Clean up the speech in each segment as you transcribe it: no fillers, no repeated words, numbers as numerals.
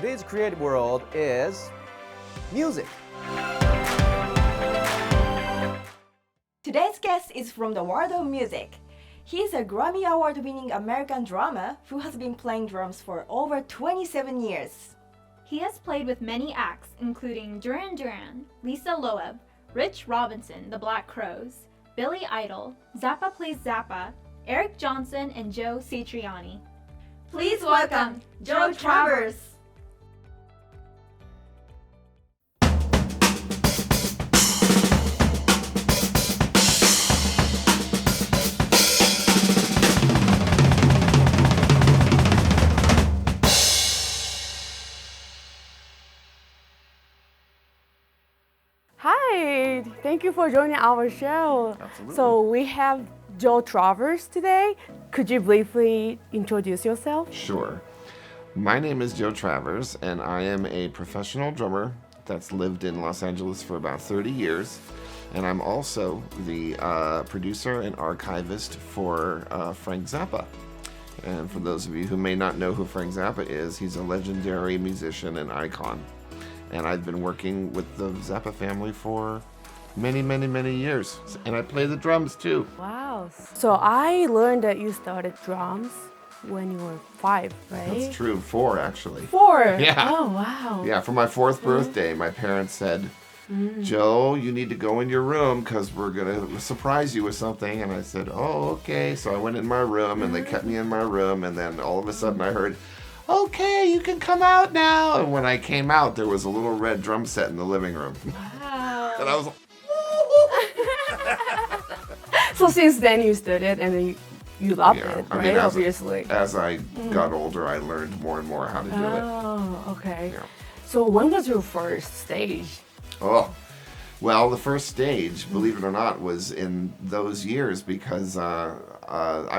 Today's creative world is music. Today's guest is from the world of music. He is a Grammy Award-winning American drummer who has been playing drums for over 27 years. He has played with many acts, including Duran Duran, Lisa Loeb, Rich Robinson, the Black Crowes, Billy Idol, Zappa Plays Zappa, Eric Johnson, and Joe Satriani. Please welcome Joe Travers. Hi, thank you for joining our show. Absolutely. So we have Joe Travers today. Could you briefly introduce yourself? Sure. My name is Joe Travers, and I am a professional drummer that's lived in Los Angeles for about 30 years. And I'm also the producer and archivist for Frank Zappa. And for those of you who may not know who Frank Zappa is, he's a legendary musician and icon. And I've been working with the Zappa family for many, many, many years. And I play the drums too. Wow. So I learned that you started drums when you were 5, right? That's true, 4 actually. 4? Yeah. Oh, wow. Yeah, for my 4th birthday, my parents said, Joe, you need to go in your room because we're going to surprise you with something. And I said, oh, okay. So I went in my room and they kept me in my room. And then all of a sudden I heard, okay, you can come out now. And when I came out, there was a little red drum set in the living room. Wow. And I was like, So since then you studied and then you loved yeah, it, I right? mean, Obviously. as I got older, I learned more and more how to do it. Oh, okay. Yeah. So when was your first stage? Oh, well, the first stage, believe it or not, was in those years because I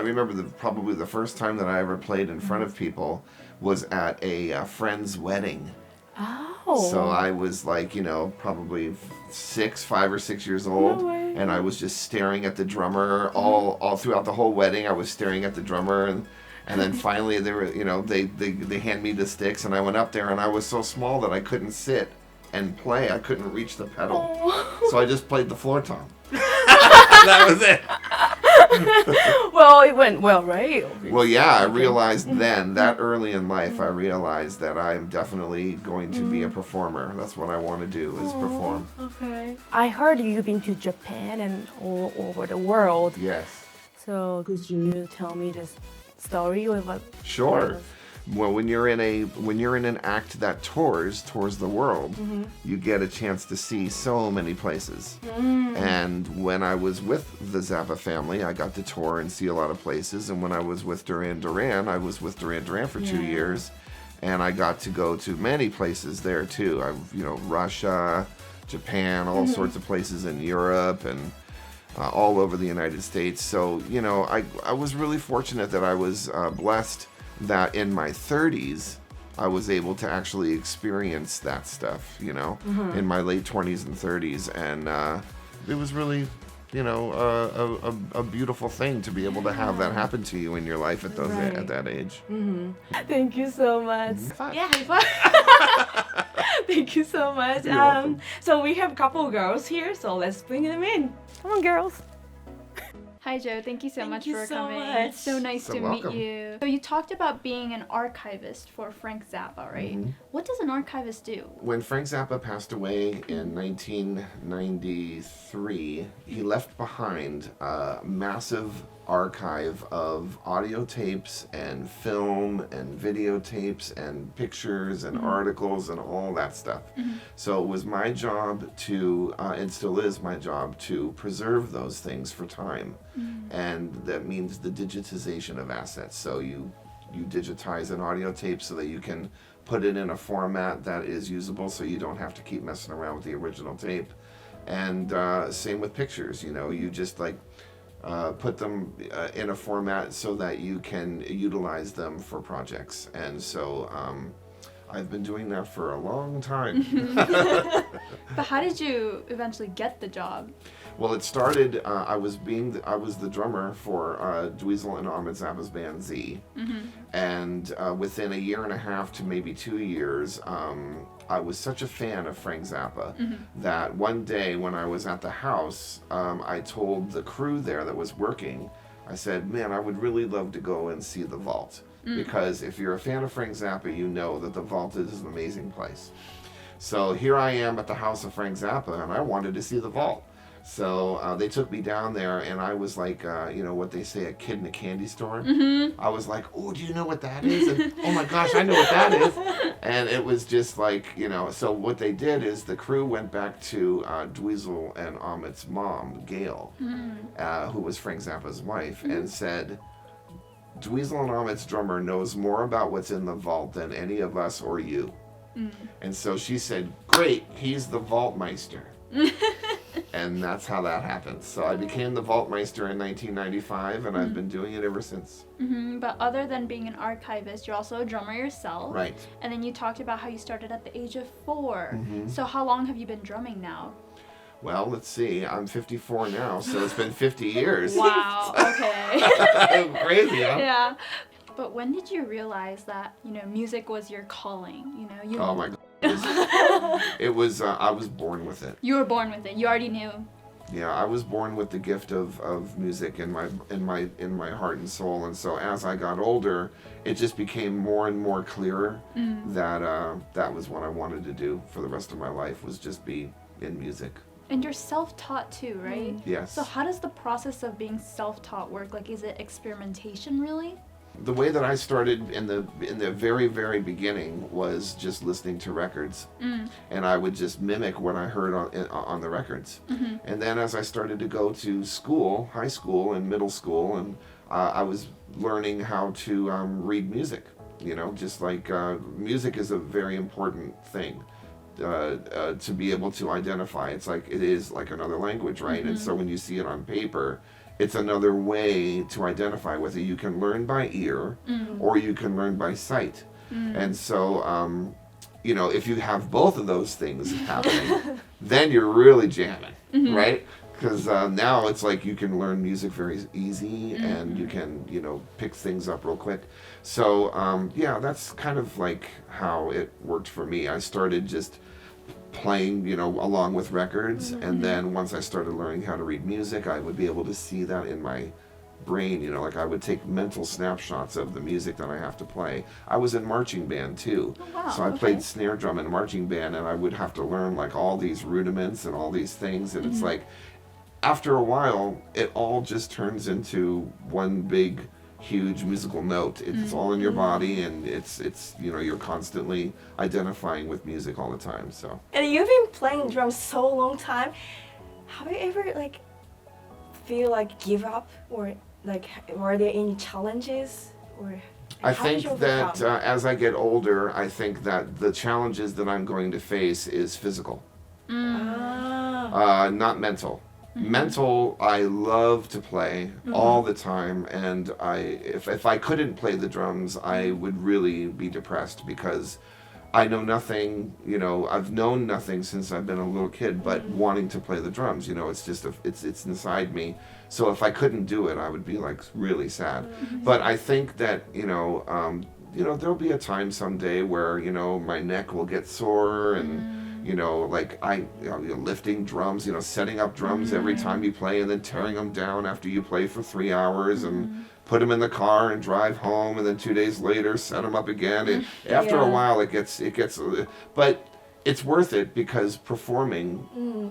remember probably the first time that I ever played in front of people was at a friend's wedding. Oh. So I was like, probably 5 or 6 years old, No way. and I was just staring at the drummer all throughout the whole wedding. I was staring at the drummer, and then finally they were, they hand me the sticks, and I went up there, and I was so small that I couldn't sit and play. I couldn't reach the pedal, so I just played the floor tom. That was it. Well, it went well, right? Well, yeah, I realized then, that early in life, I realized that I'm definitely going to be a performer. That's what I want to do, is perform. Okay. I heard you've been to Japan and all over the world. Yes. So could you tell me this story or what? Sure. Well, when you're in an act that tours the world, you get a chance to see so many places. And when I was with the Zappa family, I got to tour and see a lot of places. And when I was with Duran Duran, I was with Duran Duran for 2 years, and I got to go to many places there too. Russia, Japan, all sorts of places in Europe, and all over the United States. So I was really fortunate that I was blessed that in my 30s, I was able to actually experience that stuff, in my late 20s and 30s. And it was really, a beautiful thing to be able to have that happen to you in your life at at that age. Thank you so much. Yeah, high five. Thank you so much. You're welcome. So we have a couple girls here, so let's bring them in. Come on, girls. Hi Joe, thank you so much you for so coming. much. It's so nice So to welcome. meet you. So you talked about being an archivist for Frank Zappa, right? What does an archivist do? When Frank Zappa passed away in 1993, he left behind a massive archive of audio tapes and film and videotapes and pictures and articles and all that stuff. So it was my job to, and still is my job, to preserve those things for time. And that means the digitization of assets. So you digitize an audio tape so that you can put it in a format that is usable, so you don't have to keep messing around with the original tape. And same with pictures, you just put them in a format so that you can utilize them for projects. And so I've been doing that for a long time. But how did you eventually get the job? Well, it started. I was the drummer for Dweezil and Ahmed Zappa's band Z, and within a year and a half to maybe 2 years, I was such a fan of Frank Zappa that one day when I was at the house, I told the crew there that was working, I said, "Man, I would really love to go and see the Vault because if you're a fan of Frank Zappa, you know that the Vault is an amazing place." So here I am at the house of Frank Zappa, and I wanted to see the Vault. So they took me down there, and I was like, what they say, a kid in a candy store. I was like, "Oh, do you know what that is?" And, "Oh my gosh, I know what that is." And it was just like, so what they did is the crew went back to Dweezil and Ahmed's mom, Gail, who was Frank Zappa's wife, and said, "Dweezil and Ahmed's drummer knows more about what's in the vault than any of us or you." And so she said, "Great, he's the Vaultmeister." And that's how that happened. So I became the Vaultmeister in 1995, and I've been doing it ever since. But other than being an archivist, you're also a drummer yourself. Right. And then you talked about how you started at the age of 4. So how long have you been drumming now? Well, let's see. I'm 54 now, so it's been 50 years. Wow, okay. Crazy, huh? Yeah. But when did you realize that, music was your calling? Oh my God. It was I was born with it. You were born with it. You already knew. Yeah, I was born with the gift of music in my heart and soul, and so as I got older, it just became more and more clearer that that was what I wanted to do for the rest of my life, was just be in music. And you're self-taught too, right? Yes. So how does the process of being self-taught work? Like, is it experimentation really? The way that I started in the very, very beginning was just listening to records, and I would just mimic what I heard on the records. And then as I started to go to school, high school and middle school, and I was learning how to read music. Just like music is a very important thing to be able to identify. It is like another language, right? And so when you see it on paper, it's another way to identify whether you can learn by ear or you can learn by sight. And so, if you have both of those things happening, then you're really jamming, right? Because now it's like you can learn music very easy and you can, pick things up real quick. So, that's kind of like how it worked for me. I started just playing, along with records, and then once I started learning how to read music, I would be able to see that in my brain, like I would take mental snapshots of the music that I have to play. I was in marching band too. Oh, wow, so I played snare drum in marching band, and I would have to learn like all these rudiments and all these things, and it's like after a while it all just turns into one big huge musical note. It's all in your body, and it's you're constantly identifying with music all the time. So. And you've been playing drums so long time. Have you ever feel like give up, or were there any challenges, or? I think that as I get older, I think that the challenges that I'm going to face is physical, not mental. Mental, I love to play all the time, and if I couldn't play the drums, I would really be depressed, because I know nothing, I've known nothing since I've been a little kid but wanting to play the drums. It's just it's inside me. So if I couldn't do it, I would be like really sad. But I think that there'll be a time someday where my neck will get sore, and lifting drums, setting up drums every time you play, and then tearing them down after you play for 3 hours, and put them in the car and drive home, and then 2 days later set them up again. After a while, it gets, but it's worth it, because performing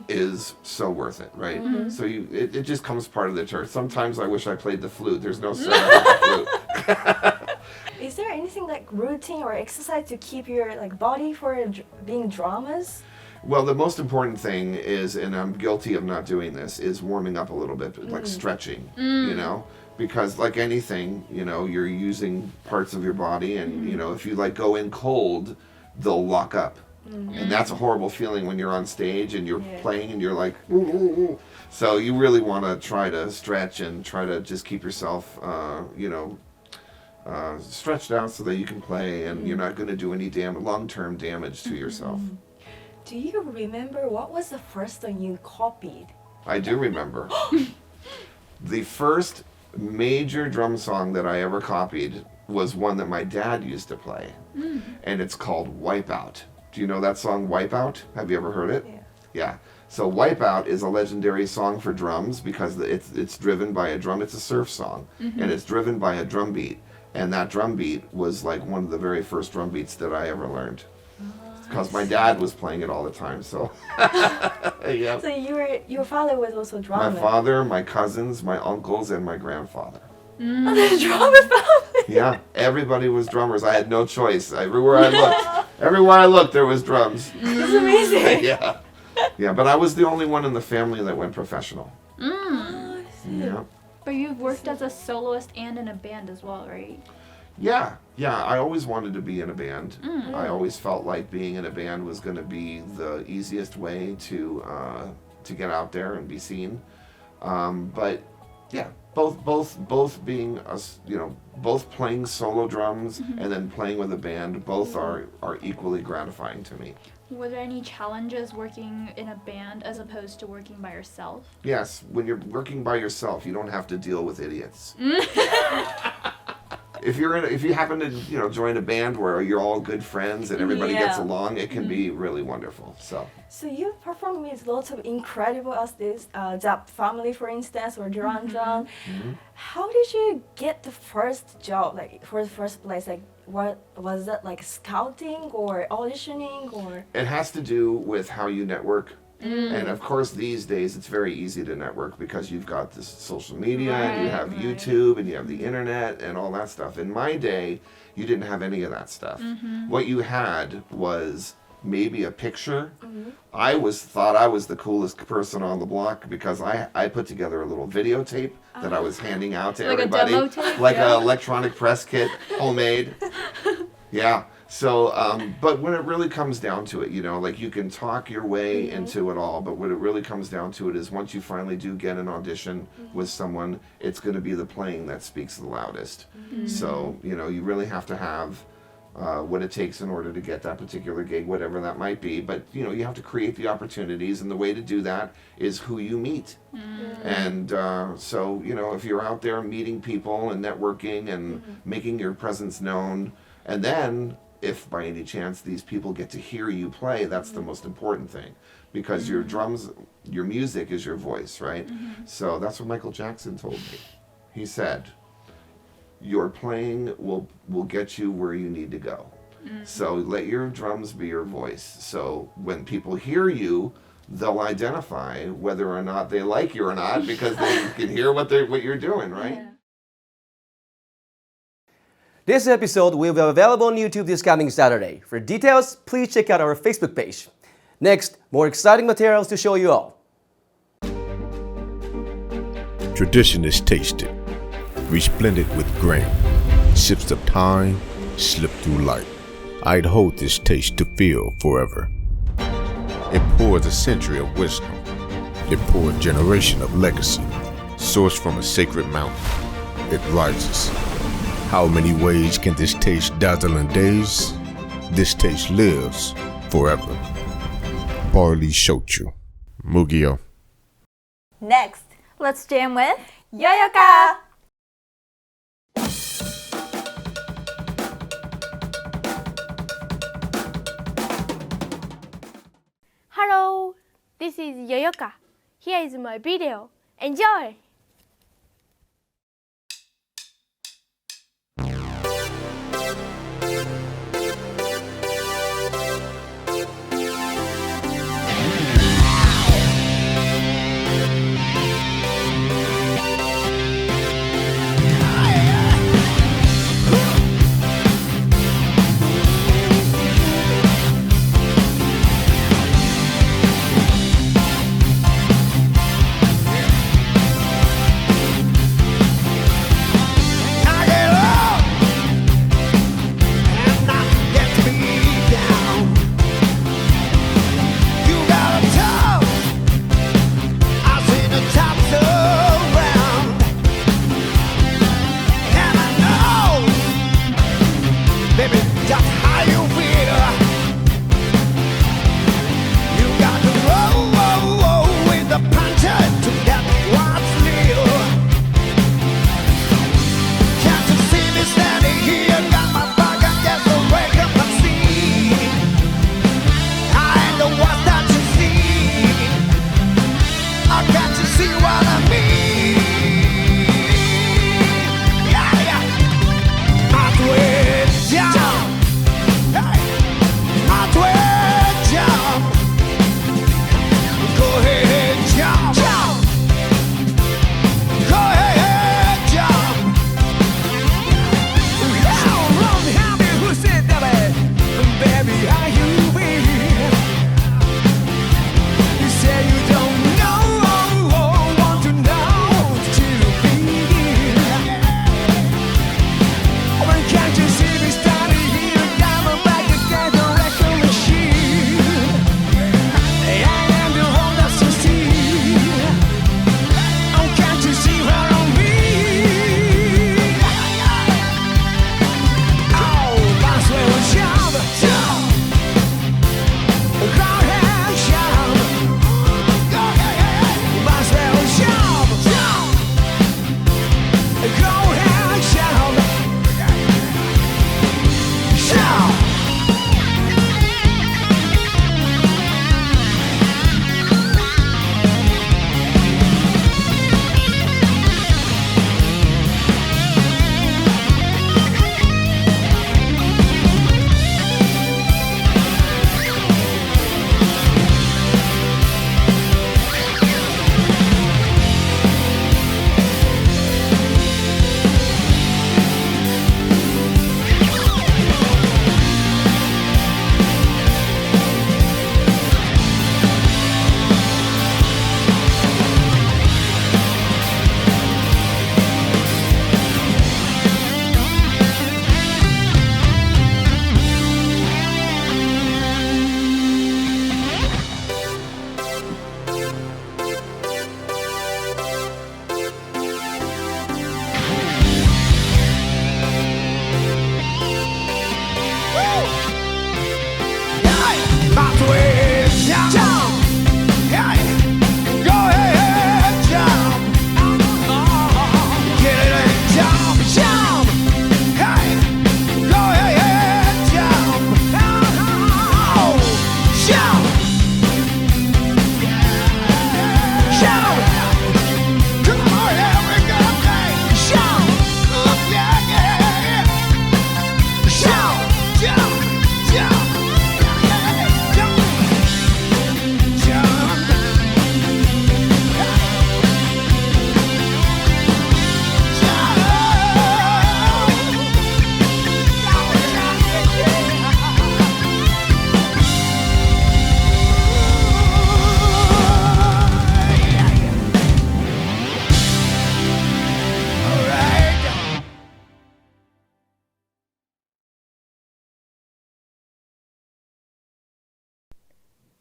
is so worth it, right? So it just comes part of the church. Sometimes I wish I played the flute. There's no setting up the flute. Is there anything like routine or exercise to keep your body for being drummers? Well, the most important thing is, and I'm guilty of not doing this, is warming up a little bit, like stretching, because like anything, you're using parts of your body, and if you go in cold, they'll lock up. And that's a horrible feeling when you're on stage and you're playing and you're like, ooh. So you really want to try to stretch and try to just keep yourself, stretched out so that you can play, and you're not going to do any long-term damage to yourself. Do you remember what was the first thing you copied? I do remember. The first major drum song that I ever copied was one that my dad used to play. And it's called Wipeout. Do you know that song, Wipeout? Have you ever heard it? Yeah. So Wipeout is a legendary song for drums because it's driven by a drum. It's a surf song, and it's driven by a drum beat. And that drum beat was like one of the very first drum beats that I ever learned. Because my dad was playing it all the time, so. Yeah. So your father was also a drummer. My father, my cousins, my uncles, and my grandfather. The drummer family. Yeah, everybody was drummers. I had no choice. Everywhere I looked, there was drums. That's amazing. Yeah. Yeah, but I was the only one in the family that went professional. I see. Yeah. But you've worked as a soloist and in a band as well, right? Yeah. I always wanted to be in a band. I always felt like being in a band was going to be the easiest way to get out there and be seen. But yeah, both being us, both playing solo drums and then playing with a band, both are equally gratifying to me. Were there any challenges working in a band as opposed to working by yourself? Yes, when you're working by yourself, you don't have to deal with idiots. If you happen to join a band where you're all good friends and everybody gets along, it can be really wonderful. So you perform with lots of incredible artists, Zappa family, for instance, or Duran Duran. How did you get the first job, like for the first place? Like, what was that, like scouting or auditioning or? It has to do with how you network. And of course, these days it's very easy to network because you've got this social media, and you have YouTube, and you have the internet, and all that stuff. In my day, you didn't have any of that stuff. What you had was maybe a picture. I thought I was the coolest person on the block because I put together a little videotape that I was handing out to everybody, a demo tape? like an electronic press kit, homemade. Yeah. So, but when it really comes down to it, like you can talk your way into it all, but when it really comes down to it is once you finally do get an audition with someone, it's going to be the playing that speaks the loudest. So, you really have to have what it takes in order to get that particular gig, whatever that might be. But, you have to create the opportunities, and the way to do that is who you meet. And so, if you're out there meeting people and networking and making your presence known, and then if by any chance these people get to hear you play, that's the most important thing, because your drums, your music is your voice, right? So that's what Michael Jackson told me. He said, your playing will get you where you need to go. So let your drums be your voice. So when people hear you, they'll identify whether or not they like you or not, because they can hear what you're doing, right? This episode will be available on YouTube this coming Saturday. For details, please check out our Facebook page. Next, more exciting materials to show you all. Tradition is tasted, resplendent with grain. Sips of time slip through light. I'd hold this taste to feel forever. It pours a century of wisdom. It pours a generation of legacy. Sourced from a sacred mountain, it rises. How many ways can this taste dazzle in days? This taste lives forever. Barley Shochu. Mugio. Next, let's jam with Yoyoka! Hello, this is Yoyoka. Here is my video. Enjoy!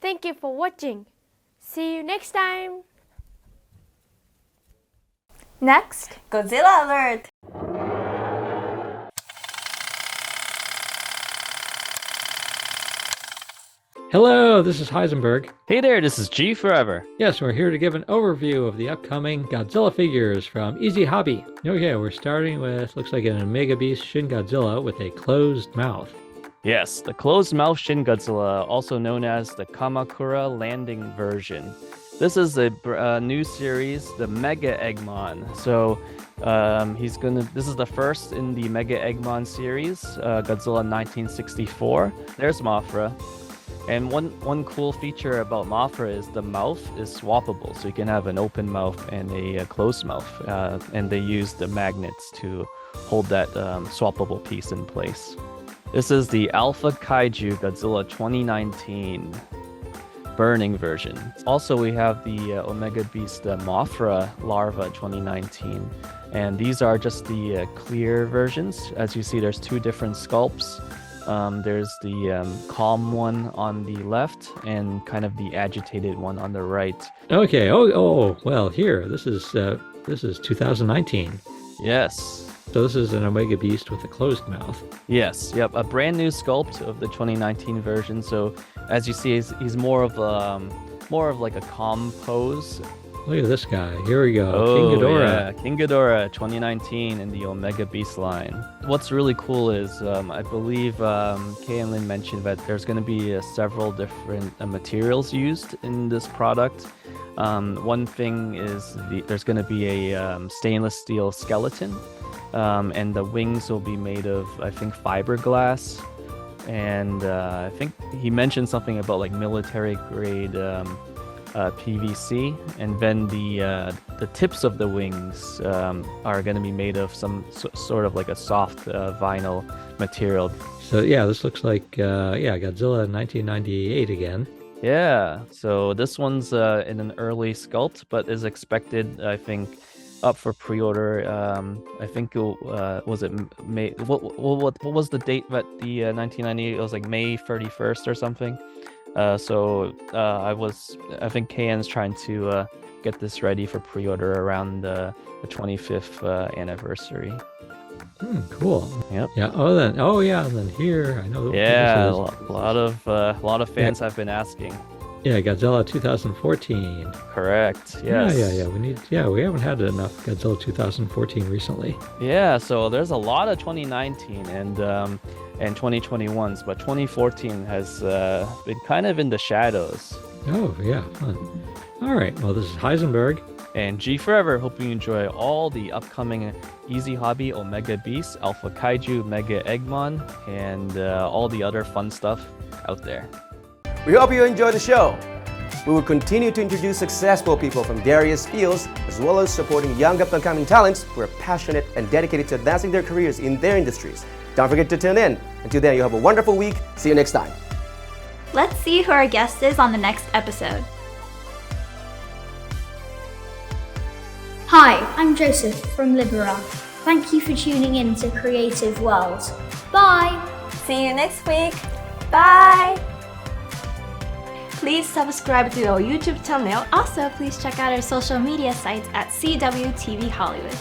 Thank you for watching. See you next time. Next, Godzilla alert! Hello, this is Heisenberg. Hey there, this is G Forever. Yes, we're here to give an overview of the upcoming Godzilla figures from Easy Hobby. Okay, we're starting with, looks like an Omega Beast Shin Godzilla with a closed mouth. Yes, the closed mouth Shin Godzilla, also known as the Kamakura landing version. This is a new series, the Mega Eggman. So this is the first in the Mega Eggman series, Godzilla 1964. There's Mothra. And one cool feature about Mothra is the mouth is swappable, so you can have an open mouth and a closed mouth, and they use the magnets to hold that swappable piece in place. This is the Alpha Kaiju Godzilla 2019 burning version. Also, we have the Omega Beast Mothra Larva 2019, and these are just the clear versions. As you see, there's two different sculpts. There's the calm one on the left and kind of the agitated one on the right. Okay. Oh. Well, here this is 2019. Yes. So this is an Omega Beast with a closed mouth. Yes. Yep. A brand new sculpt of the 2019 version. So as you see, he's more of like a calm pose. Look at this guy. Here we go. Oh, King Ghidorah. Yeah. King Ghidorah 2019 in the Omega Beast line. What's really cool is I believe Kay and Lynn mentioned that there's going to be several different materials used in this product. One thing is there's going to be a stainless steel skeleton, and the wings will be made of, I think, fiberglass. And I think he mentioned something about like military grade PVC, and then the tips of the wings are going to be made of some sort of like a soft vinyl material. So yeah, this looks like Godzilla 1998 again. Yeah, so this one's in an early sculpt, but is expected, I think, up for pre-order. I think was it May? What was the date that the 1998? It was like May 31st or something. So I think KN's trying to get this ready for pre-order around the 25th anniversary. Cool. Yep. Yeah. And then here I know. Yeah, a lot of fans have been asking. Yeah, Godzilla 2014. Correct. Yes. Yeah. We haven't had enough Godzilla 2014 recently. Yeah. So there's a lot of 2019 and 2021s, but 2014 has been kind of in the shadows. Oh yeah, fun. All right. Well, this is Heisenberg. And G Forever, hope you enjoy all the upcoming Easy Hobby Omega Beast, Alpha Kaiju, Mega Eggman, and all the other fun stuff out there. We hope you enjoy the show. We will continue to introduce successful people from various fields, as well as supporting young up-and-coming talents who are passionate and dedicated to advancing their careers in their industries. Don't forget to tune in. Until then, you have a wonderful week. See you next time. Let's see who our guest is on the next episode. Hi, I'm Joseph from Libera. Thank you for tuning in to Creative World. Bye! See you next week. Bye! Please subscribe to our YouTube channel. Also, please check out our social media sites at CWTV Hollywood.